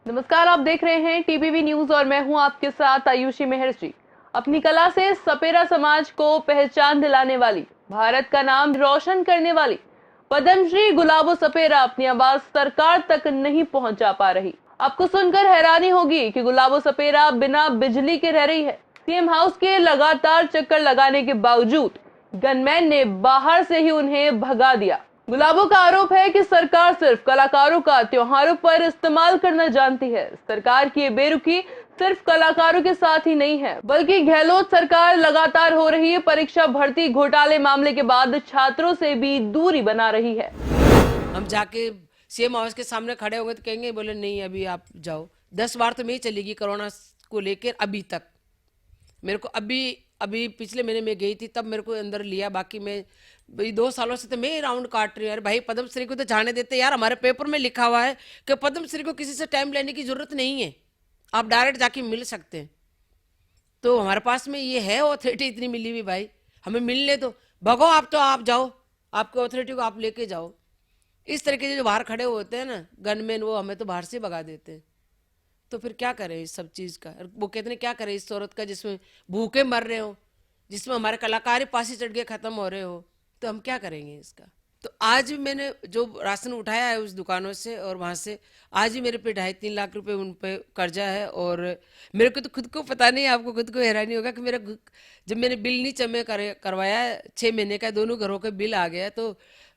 नमस्कार, आप देख रहे हैं टीपीवी न्यूज और मैं हूं आपके साथ आयुषी मेहरजी। अपनी कला से सपेरा समाज को पहचान दिलाने वाली, भारत का नाम रोशन करने वाली पद्मश्री गुलाबो सपेरा अपनी आवाज सरकार तक नहीं पहुंचा पा रही। आपको सुनकर हैरानी होगी कि गुलाबो सपेरा बिना बिजली के रह रही है। सीएम हाउस के लगातार चक्कर लगाने के बावजूद गनमैन ने बाहर से ही उन्हें भगा दिया। गुलाबो का आरोप है कि सरकार सिर्फ कलाकारों का त्योहारों पर इस्तेमाल करना जानती है। सरकार की ये बेरुखी सिर्फ कलाकारों के साथ ही नहीं है, बल्कि गहलोत सरकार लगातार हो रही परीक्षा भर्ती घोटाले मामले के बाद छात्रों से भी दूरी बना रही है। हम जाके सीएम हाउस के सामने खड़े होंगे तो कहेंगे, बोले नहीं अभी आप जाओ। 10 बार तो मैं ही चलेगी कोरोना को लेकर अभी तक। मेरे को अभी पिछले महीने में गई थी, तब मेरे को अंदर लिया। बाकी मैं 2 सालों से तो मैं ही राउंड काट रही हूँ। अरे भाई, पद्मश्री को तो जाने देते यार। हमारे पेपर में लिखा हुआ है कि पद्मश्री को किसी से टाइम लेने की जरूरत नहीं है, आप डायरेक्ट जाके मिल सकते हैं। तो हमारे पास में ये है ऑथोरिटी इतनी मिली हुई, भाई हमें मिलने दो। भगो आप, तो आप जाओ, आपके ऑथोरिटी को आप लेके जाओ। इस तरीके से जो बाहर खड़े होते हैं ना गनमैन, वो हमें तो बाहर से भगा देते हैं। तो फिर क्या करें इस सब चीज़ का? वो कहते हैं क्या करें इस औरत का जिसमें भूखे मर रहे हो, जिसमें हमारे कलाकार ही फांसी चढ़ के ख़त्म हो रहे हो, तो हम क्या करेंगे इसका? तो आज भी मैंने जो राशन उठाया है उस दुकानों से और वहाँ से, आज भी मेरे पे 2.5-3 लाख रुपए उन पे कर्जा है। और मेरे को तो खुद को पता नहीं, आपको खुद को हैरानी होगा कि मेरा जब मैंने बिल नहीं जमा करवाया 6 महीने का, दोनों घरों का बिल आ गया। तो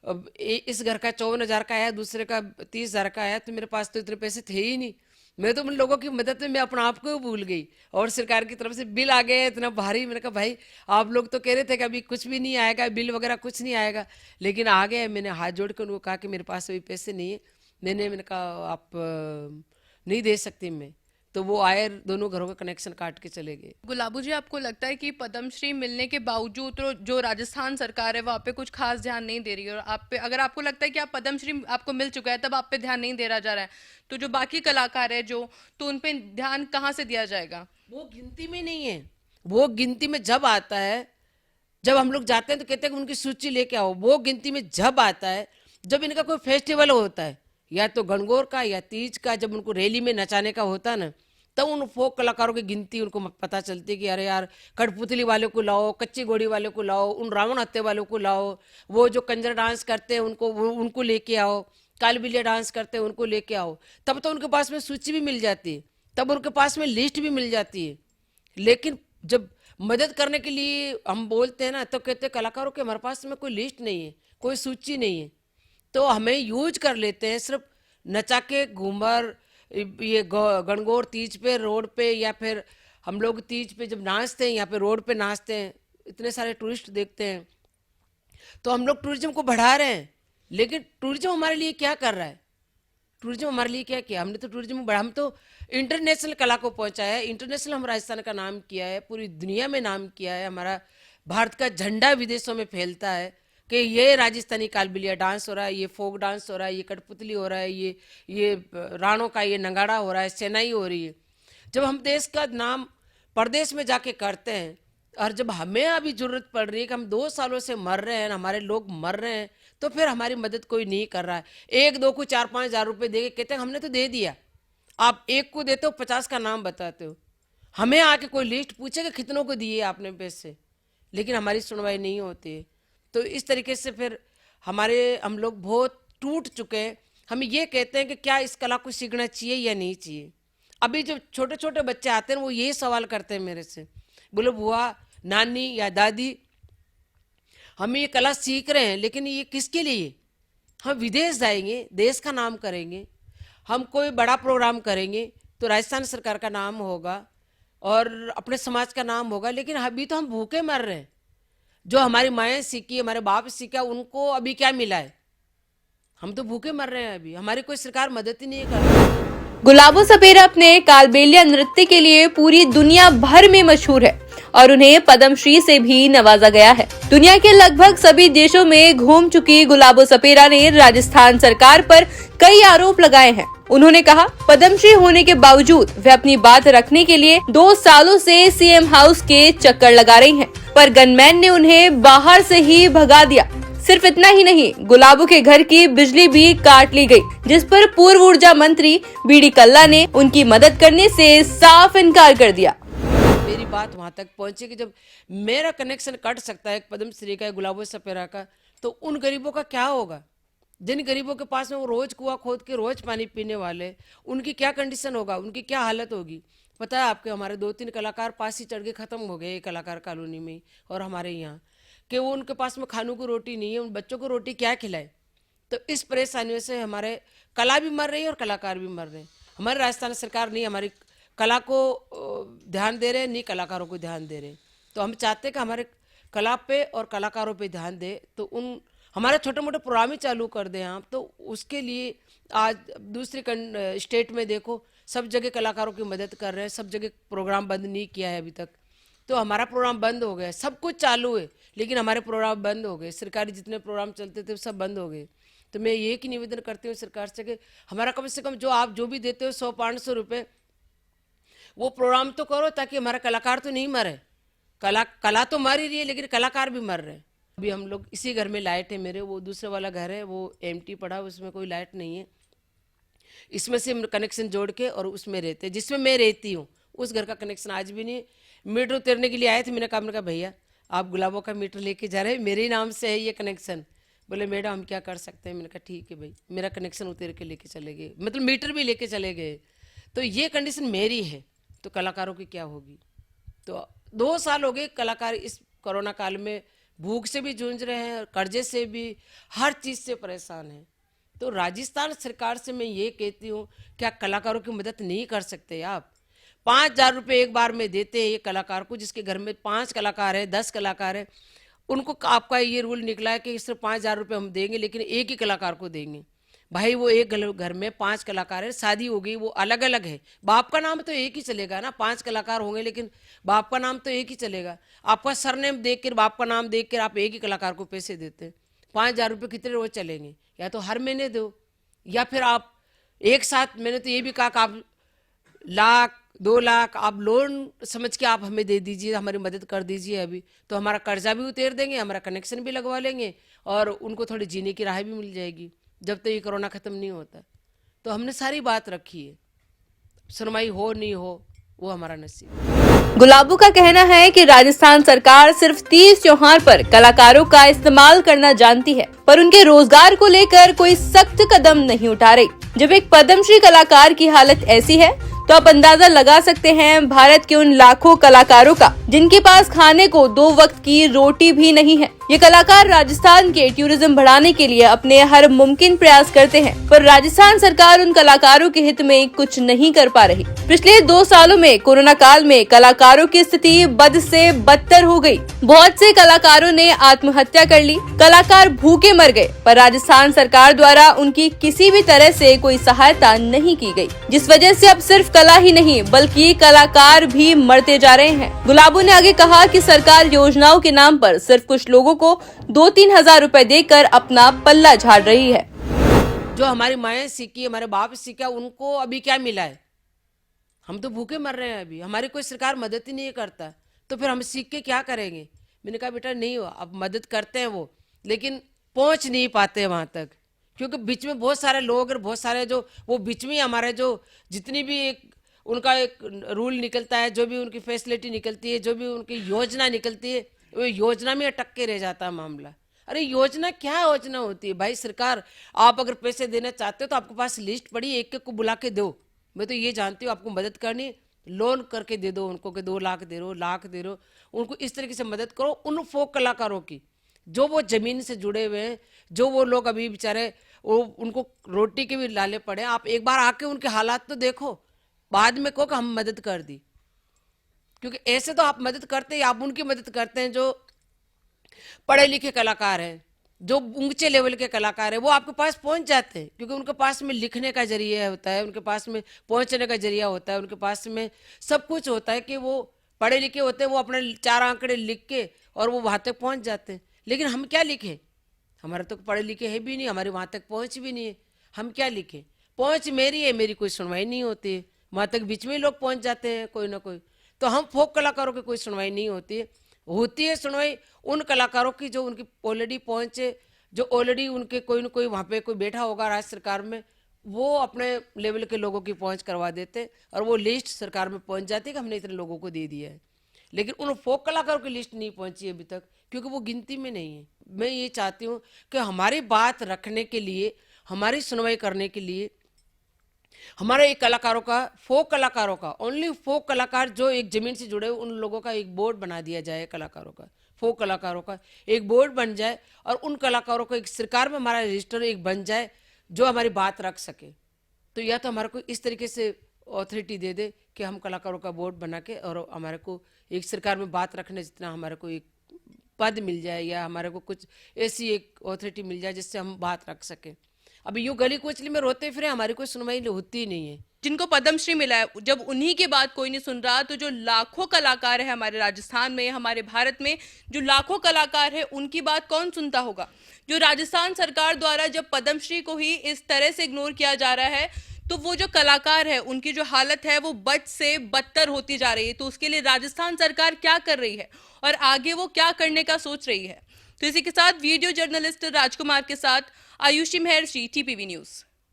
अब इस घर का 54,000 का आया, दूसरे का 30,000 का आया। तो मेरे पास तो इतने पैसे थे ही नहीं। मैं तो उन लोगों की मदद में मैं अपना आप को भूल गई, और सरकार की तरफ से बिल आ गया इतना भारी। मैंने कहा भाई, आप लोग तो कह रहे थे कि अभी कुछ भी नहीं आएगा, बिल वगैरह कुछ नहीं आएगा, लेकिन आ गया। मैंने हाथ जोड़ कर उनको कहा कि मेरे पास अभी पैसे नहीं है। मैंने कहा आप नहीं दे सकती मैं। तो वो आए, दोनों घरों का कनेक्शन काट के चले गए। गुलाबो जी, आपको लगता है कि पद्मश्री मिलने के बावजूद तो जो राजस्थान सरकार है वो आप पे कुछ खास ध्यान नहीं दे रही है, और आप पे, अगर आपको लगता है कि आप पद्मश्री आपको मिल चुका है तब आप पे ध्यान नहीं दिया जा रहा है, तो जो बाकी कलाकार है तो उन पे ध्यान कहाँ से दिया जाएगा? वो गिनती में नहीं है। वो गिनती में जब आता है, जब हम लोग जाते हैं तो कहते हैं कि उनकी सूची लेके आओ। वो गिनती में जब आता है जब इनका कोई फेस्टिवल होता है, या तो गणगौर का या तीज का, जब उनको रैली में नचाने का होता है ना, तब उन फोक कलाकारों की गिनती उनको पता चलती है कि अरे यार, कठपुतली वाले को लाओ, कच्ची घोड़ी वाले को लाओ, उन रावण हत्या वालों को लाओ, वो जो कंजर डांस करते हैं उनको लेके आओ, कालबिलिया डांस करते हैं उनको लेके आओ। तब तो उनके पास में सूची भी मिल जाती है, तब उनके पास में लिस्ट भी मिल जाती है। लेकिन जब मदद करने के लिए हम बोलते हैं ना, तो कहते हैं कलाकारों के हमारे पास में कोई लिस्ट नहीं है, कोई सूची नहीं है। तो हमें यूज कर लेते हैं सिर्फ नचा के घूमर, ये गणगौर तीज पे रोड पे, या फिर हम लोग तीज पे जब नाचते हैं यहाँ पे रोड पे नाचते हैं, इतने सारे टूरिस्ट देखते हैं, तो हम लोग टूरिज्म को बढ़ा रहे हैं। लेकिन टूरिज्म हमारे लिए क्या कर रहा है? टूरिज्म हमारे लिए क्या किया? हमने तो टूरिज्म बढ़ा, हम तो इंटरनेशनल कला को पहुंचाया है। इंटरनेशनल हम राजस्थान का नाम किया है, पूरी दुनिया में नाम किया है। हमारा भारत का झंडा विदेशों में फैलता है कि ये राजस्थानी कालबिलिया डांस हो रहा है, ये फोक डांस हो रहा है, ये कठपुतली हो रहा है, ये राणों का ये नगाड़ा हो रहा है, सेनाई हो रही है। जब हम देश का नाम प्रदेश में जाके करते हैं, और जब हमें अभी जरूरत पड़ रही है कि हम 2 सालों से मर रहे हैं, हमारे लोग मर रहे हैं, तो फिर हमारी मदद कोई नहीं कर रहा है। 1-2 को 4-5 हज़ार रुपये दे के कहते हैं हमने तो दे दिया। आप 1 को देते हो, 50 का नाम बताते हो। हमें आके कोई लिस्ट पूछे कि कितनों को दिए आपने पैसे, लेकिन हमारी सुनवाई नहीं होती है। तो इस तरीके से फिर हम लोग बहुत टूट चुके हैं। हम ये कहते हैं कि क्या इस कला को सीखना चाहिए या नहीं चाहिए। अभी जो छोटे छोटे बच्चे आते हैं वो ये सवाल करते हैं मेरे से, बोलो बुआ, नानी या दादी, हम ये कला सीख रहे हैं लेकिन ये किसके लिए? हम विदेश जाएंगे, देश का नाम करेंगे, हम कोई बड़ा प्रोग्राम करेंगे तो राजस्थान सरकार का नाम होगा और अपने समाज का नाम होगा, लेकिन अभी तो हम भूखे मर रहे हैं। जो हमारी माएँ सीखी, हमारे बाप सीखा, उनको अभी क्या मिला है? हम तो भूखे मर रहे हैं अभी, हमारी कोई सरकार मदद ही नहीं कर रही। गुलाबो सपेरा अपने कालबेलिया नृत्य के लिए पूरी दुनिया भर में मशहूर है और उन्हें पद्मश्री से भी नवाजा गया है। दुनिया के लगभग सभी देशों में घूम चुकी गुलाबो सपेरा ने राजस्थान सरकार पर कई आरोप लगाए हैं। उन्होंने कहा, पद्मश्री होने के बावजूद वे अपनी बात रखने के लिए 2 सालों से सीएम हाउस के चक्कर लगा रही हैं, पर गनमैन ने उन्हें बाहर से ही भगा दिया। सिर्फ इतना ही नहीं, गुलाबों के घर की बिजली भी काट ली गई, जिस पर पूर्व ऊर्जा मंत्री बीडी कल्ला ने उनकी मदद करने से साफ इनकार कर दिया। मेरी बात वहां तक पहुंची कि जब मेरा कनेक्शन कट सकता है एक पद्मश्री का, गुलाबो सपेरा का, तो उन गरीबों का क्या होगा? जिन गरीबों के पास में वो रोज कुआं खोद के रोज पानी पीने वाले, उनकी क्या कंडीशन होगा, उनकी क्या हालत होगी? पता है आपके, हमारे 2-3 कलाकार पास ही चढ़ के खत्म हो गए कलाकार कॉलोनी में और हमारे यहाँ, कि वो उनके पास में खानों को रोटी नहीं है, उन बच्चों को रोटी क्या खिलाए? तो इस परेशानियों से हमारे कला भी मर रही है और कलाकार भी मर रहे हैं। हमारी राजस्थान सरकार नहीं हमारी कला को ध्यान दे रहे हैं, नहीं कलाकारों को ध्यान दे रहे हैं। तो हम चाहते हैं कि हमारे कला पे और कलाकारों पे ध्यान दे, तो उन हमारे छोटे मोटे प्रोग्राम ही चालू कर दें आप। तो उसके लिए आज दूसरी स्टेट में देखो, सब जगह कलाकारों की मदद कर रहे हैं, सब जगह प्रोग्राम बंद नहीं किया है अभी तक। तो हमारा प्रोग्राम बंद हो गया, सब कुछ चालू है लेकिन हमारे प्रोग्राम बंद हो गए, सरकारी जितने प्रोग्राम चलते थे सब बंद हो गए। तो मैं ये की निवेदन करती हूँ सरकार से कि हमारा कम से कम जो आप जो भी देते हो 100-500 रुपये, वो प्रोग्राम तो करो ताकि हमारा कलाकार तो नहीं मरे। कला तो मर ही रही है लेकिन कलाकार भी मर रहे हैं। अभी हम लोग इसी घर में लाइट है मेरे, वो दूसरे वाला घर है वो एम्प्टी पड़ा, उसमें कोई लाइट नहीं है। इसमें से कनेक्शन जोड़ के और उसमें रहते, जिसमें मैं रहती हूँ उस घर का कनेक्शन आज भी नहीं। मीटर उतरने के लिए आए थे, मैंने कहा भैया आप गुलाबों का मीटर लेके जा रहे हैं, मेरे ही नाम से है ये कनेक्शन। बोले मैडम हम क्या कर सकते हैं? मैंने कहा ठीक है भाई, मेरा कनेक्शन उतर के लेके चले गए, मतलब मीटर भी लेके चले गए। तो ये कंडीशन मेरी है, तो कलाकारों की क्या होगी? तो 2 साल हो गए कलाकार इस कोरोना काल में भूख से भी जूझ रहे हैं, कर्जे से भी, हर चीज़ से परेशान हैं। तो राजस्थान सरकार से मैं ये कहती हूँ, क्या कलाकारों की मदद नहीं कर सकते आप? 5,000 रुपये एक बार में देते हैं ये कलाकार को, जिसके घर में 5 कलाकार है, 10 कलाकार है, उनको आपका ये रूल निकला है कि सिर्फ 5,000 रुपये हम देंगे लेकिन एक ही कलाकार को देंगे। भाई वो एक घर में 5 कलाकार है, शादी हो गई, वो अलग अलग है, बाप का नाम तो एक ही चलेगा ना। 5 कलाकार होंगे लेकिन बाप का नाम तो एक ही चलेगा। आपका सरनेम देख कर, बाप का नाम देख कर आप एक ही कलाकार को पैसे देते हैं। 5,000 रुपये कितने रोज चलेंगे? या तो हर महीने दो, या फिर आप एक साथ, मैंने तो ये भी कहा कि आप 1,00,000-2 लाख आप लोन समझ के आप हमें दे दीजिए, हमारी मदद कर दीजिए। अभी तो हमारा कर्जा भी उतार देंगे, हमारा कनेक्शन भी लगवा लेंगे और उनको थोड़ी जीने की राह भी मिल जाएगी जब तक ये कोरोना खत्म नहीं होता। तो हमने सारी बात रखी है, सुनवाई हो नहीं हो वो हमारा नसीब। गुलाबों का कहना है कि राजस्थान सरकार सिर्फ तीज त्योहार पर कलाकारों का इस्तेमाल करना जानती है, पर उनके रोजगार को लेकर कोई सख्त कदम नहीं उठा रही। जब एक पद्मश्री कलाकार की हालत ऐसी है तो आप अंदाजा लगा सकते हैं भारत के उन लाखों कलाकारों का जिनके पास खाने को 2 वक्त की रोटी भी नहीं है। ये कलाकार राजस्थान के टूरिज्म बढ़ाने के लिए अपने हर मुमकिन प्रयास करते हैं, पर राजस्थान सरकार उन कलाकारों के हित में कुछ नहीं कर पा रही। पिछले 2 सालों में कोरोना काल में कलाकारों की स्थिति बद से बदतर हो गई। बहुत से कलाकारों ने आत्महत्या कर ली, कलाकार भूखे मर गए, पर राजस्थान सरकार द्वारा उनकी किसी भी तरह से कोई सहायता नहीं की गई, जिस वजह से अब सिर्फ कला ही नहीं बल्कि कलाकार भी मरते जा रहे हैं। गुलाबों ने आगे कहा कि सरकार योजनाओं के नाम पर सिर्फ कुछ लोगों को 2-3 हजार रुपए देकर अपना पल्ला झाड़ रही है। जो हमारी माएँ सीखी, हमारे बाप सीखा, उनको अभी क्या मिला है? हम तो भूखे मर रहे हैं अभी, हमारी कोई सरकार मदद ही नहीं करता, तो फिर हम सीख के क्या करेंगे? मैंने कहा बेटा नहीं हो, अब मदद करते हैं वो, लेकिन पहुंच नहीं पाते वहां तक, क्योंकि बीच में बहुत सारे लोग और बहुत सारे जो वो बीच में हमारे जो जितनी भी एक उनका एक रूल निकलता है, जो भी उनकी फैसिलिटी निकलती है, जो भी उनकी योजना निकलती है, वो योजना में अटक के रह जाता है मामला। अरे योजना क्या योजना होती है भाई? सरकार आप अगर पैसे देना चाहते हो तो आपके पास लिस्ट पड़ी, एक एक को बुला के दो। मैं तो ये जानती हूँ आपको मदद करनी, लोन करके दे दो उनको कि 2 लाख दे रहे हो, लाख दे रहे हो, उनको इस तरीके से मदद करो। उन फोक कलाकारों की जो वो जमीन से जुड़े हुए हैं, जो वो लोग अभी बेचारे वो उनको रोटी के भी लाले पड़े, आप एक बार आके उनके हालात तो देखो, बाद में कहो कि हम मदद कर दी। क्योंकि ऐसे तो आप मदद करते हैं, आप उनकी मदद करते हैं जो पढ़े लिखे कलाकार हैं, जो ऊंचे लेवल के कलाकार हैं, वो आपके पास पहुंच जाते हैं क्योंकि उनके पास में लिखने का जरिया होता है, उनके पास में पहुंचने का जरिया होता है, उनके पास में सब कुछ होता है कि वो पढ़े लिखे होते हैं, वो अपने 4 आंकड़े लिख के और वो वहां तक पहुंच जाते हैं। लेकिन हम क्या लिखे? हमारे तो पढ़े लिखे है भी नहीं, हमारे वहां तक पहुंच भी नहीं है, हम क्या लिखे? पहुंच मेरी है, मेरी कोई सुनवाई नहीं होती है, वहां तक बीच में लोग पहुंच जाते हैं कोई ना कोई। तो हम फोक कलाकारों की कोई सुनवाई नहीं होती है। सुनवाई उन कलाकारों की जो उनकी ऑलरेडी पहुंचे जो ऑलरेडी उनके कोई ना कोई वहाँ पे कोई बैठा होगा राज्य सरकार में, वो अपने लेवल के लोगों की पहुंच करवा देते और वो लिस्ट सरकार में पहुंच जाती कि हमने इतने लोगों को दे दिया है। लेकिन उन फोक कलाकारों की लिस्ट नहीं पहुंची अभी तक, क्योंकि वो गिनती में नहीं है। मैं ये चाहती हूँ कि हमारी बात रखने के लिए, हमारी सुनवाई करने के लिए, हमारे एक कलाकारों का, फोक कलाकारों का, ओनली फोक कलाकार जो एक जमीन से जुड़े उन लोगों का एक बोर्ड बना दिया जाए, कलाकारों का, फोक कलाकारों का एक बोर्ड बन जाए और उन कलाकारों को एक सरकार में हमारा रजिस्टर एक बन जाए जो हमारी बात रख सके। तो या तो हमारे को इस तरीके से अथॉरिटी दे दे कि हम कलाकारों का बोर्ड बना के और हमारे को एक सरकार में बात रखने जितना हमारे को एक पद मिल जाए, या हमारे को कुछ ऐसी एक अथॉरिटी मिल जाए जिससे हम बात रख सकें। अभी यूं गली कुचली में रोते फिरे, हमारी कोई सुनवाई होती ही नहीं है। जिनको पद्मश्री मिला है, जब उन्हीं की बात कोई नहीं सुन रहा, तो जो लाखों कलाकार है हमारे राजस्थान में, हमारे भारत में जो लाखों कलाकार है, उनकी बात कौन सुनता होगा? जो राजस्थान सरकार द्वारा जब पद्मश्री को ही इस तरह से इग्नोर किया जा रहा है, तो वो जो कलाकार है उनकी जो हालत है वो बद से बदतर होती जा रही है। तो उसके लिए राजस्थान सरकार क्या कर रही है और आगे वो क्या करने का सोच रही है? तो इसी के साथ वीडियो जर्नलिस्ट राजकुमार के साथ आयुषी महर्षि, टीपीवी न्यूज।